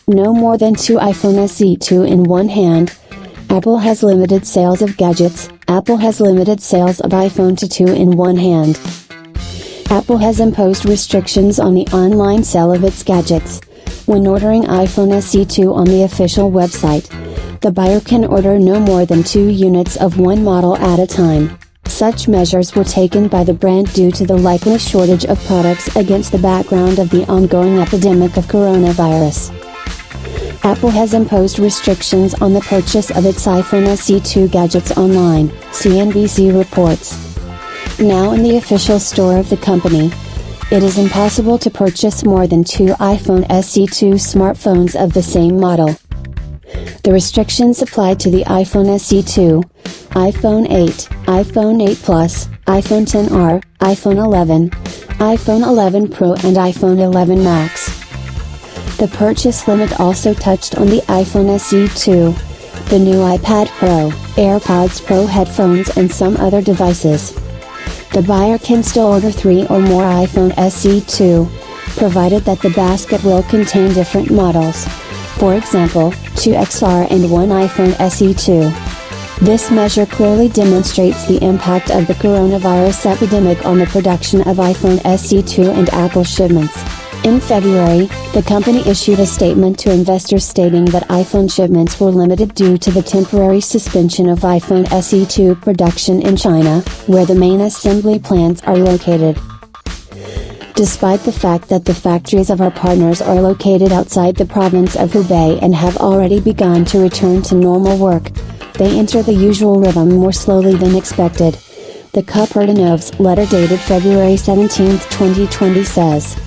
No more than 2 iPhone SE 2 in one hand. Apple has limited sales of gadgets. Apple has limited sales of iPhone to 2 in one hand. Apple has imposed restrictions on the online sale of its gadgets. When ordering iPhone SE 2 on the official website, the buyer can order no more than 2 units of one model at a time. Such measures were taken by the brand due to the likely shortage of products against the background of the ongoing epidemic of coronavirus. Apple has imposed restrictions on the purchase of its iPhone SE 2 gadgets online, CNBC reports. Now in the official store of the company, it is impossible to purchase more than 2 iPhone SE 2 smartphones of the same model. The restrictions apply to the iPhone SE 2, iPhone 8, iPhone 8 Plus, iPhone XR, iPhone 11, iPhone 11 Pro and iPhone 11 Max. The purchase limit also touched on the iPhone SE 2, the new iPad Pro, AirPods Pro headphones and some other devices. The buyer can still order 3 or more iPhone SE 2, provided that the basket will contain different models. For example, 2 XR and 1 iPhone SE 2. This measure clearly demonstrates the impact of the coronavirus epidemic on the production of iPhone SE 2 and Apple shipments. In February, the company issued a statement to investors stating that iPhone shipments were limited due to the temporary suspension of iPhone SE 2 production in China, where the main assembly plants are located. Despite the fact that the factories of our partners are located outside the province of Hubei and have already begun to return to normal work, they enter the usual rhythm more slowly than expected. The Cupertinov's letter dated February 17, 2020 says.